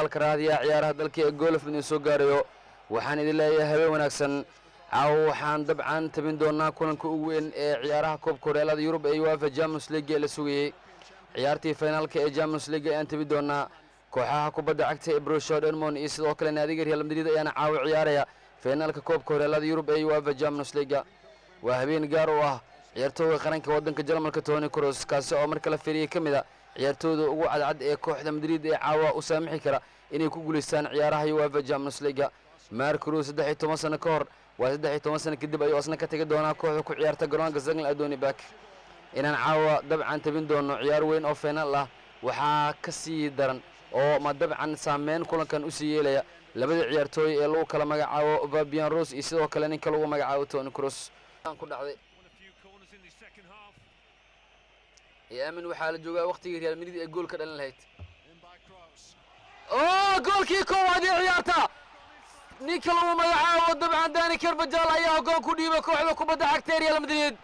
muuqaalka raadiyaha ciyaaraha dalka ee golf idin soo gaarayo waxaan idin leeyahay habeen wanaagsan caawa waxaan dabcan tabin doonaa kulanka ugu weyn ee ciyaaraha koobka horyaalada Yurub ee UEFA Champions League ee la sugayay ciyaartii finaalka ee Champions League ayaan tabin doonaa kooxaha kubadda cagta ee Borussia Dortmund iyo sidoo kale naadiga Real Madrid ayaana caawa ciyaaraya finaalka koobka horyaalada Yurub ee UEFA Champions League waa habeen gaar u ah ciyaartooyda qaranka wadanka Jarmalka Toni Kroos kaasi oo marka la fiiriyay kamida ciyaartooyda ugu cadcad ee kooxda Madrid ee caawa u saamixi kara inay ku guuleystaan ciyaaraha UEFA Champions League Marco Kroos 13 sano ka hor waa 13 sano kadib ayuu asna ka tagay doonaa kooxda ku ciyaarta garoonka Zagreb Adoni Bak inaan caawa dabcan tabin doono ciyaar weyn oo final ah waxaa ka sii daran oo ma dabcan saameyn kulankan u sii yeelaya labada ciyaartooy ee lagu kala magacaabo Fabian Ruiz iyo sidoo kale ninka lagu magacaabo Toni Kroos ku dhacday يامن وحال جوجا وقتي ريال مدريد ee gool ka dhalan lahayd goolkii koowaad ee ciyaarta ninka lagu magacaabo dabcan Dani Carvajal ayaa gool ku dhiibay kooxda kubadda cagta Real Madrid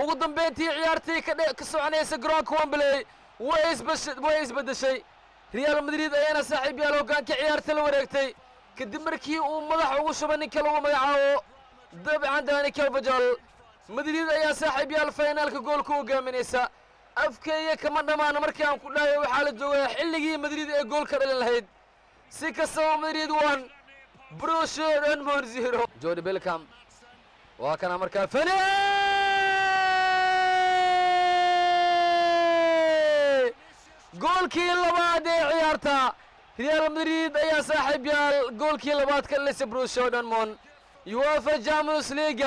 ugu dambeyntii ciyaartii ka soconaysa garoonka Wembley way isbedeshay Real Madrid ayaana saaxiib yaal hoggaanka ciyaarta la wareegtay kadib markii uu madax ugu shubay ninka lagu magacaabo dabcan Dani Carvajal Madrid ayaa saaxiib yaal finaalka goolka u hogaaminaysa afkeeya kama dhamaan markii aan ku dhahay waxa la joogay xilligii Madrid ee gool ka dhalin lahayd si kastaba Madrid 1 Borussia Dortmund 0 Jude Bellingham waa kana markaa fani goolkii labaad ee ciyaarta Real Madrid ayaa saaxiib yaal goolkii labaad ka dhalay Borussia Dortmund UEFA Champions League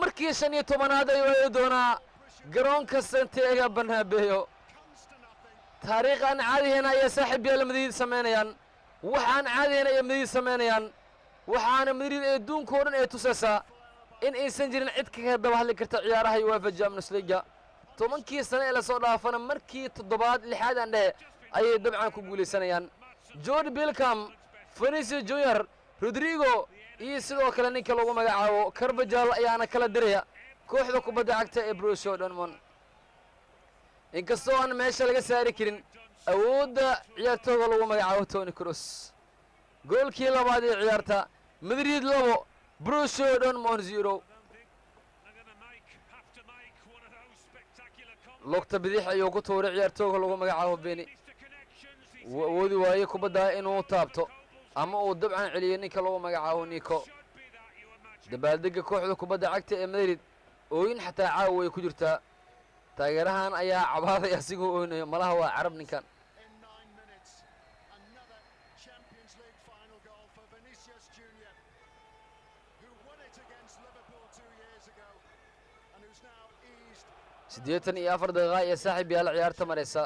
markii 15aad ay doonaa garoonka Santiago Bernabeu taariikhan caadihiina ay saaxiib yaal Madrid sameynayaan waxaan caadihiina ay Madrid sameynayaan waxaana Madrid ee duunkoodan ee tusaysa in aysan jirin cid ka daba hadli karta ciyaaraha UEFA Champions League 10 sano ee la soo dhaafana markii 7aad 6aad aan dhahay ay dabcan ku guuleysanayaan Jude Bellingham Vinicius Junior Rodrigo iyo sidoo kale ninka lagu magacaabo Carvajal ayaana kala diraya kooxda kubadda cagta ee Borussia Dortmund inkastoo aan meesha laga saari karin awoodda ciyaartooyga lagu magacaabo Toni Kroos goolkii labaad ee ciyaarta Madrid 2 Borussia Dortmund 0 lugta bidix ayuu ku tuuray ciyaartooyga lagu magacaabo Beni awoodi waaye kubadda inuu taabto ama uu dabcan celiyo ninka lagu magacaabo Nico dabaaldega kooxda kubadda cagta ee Madrid ooyin xataa caawa way ku jirtaa taageerahan ayaa cabaaday asigoo ooynayo malaha waa carab ninkan sideetan iyo 4 daqiiqo ee saaxiib yaal ciyaarta mareysa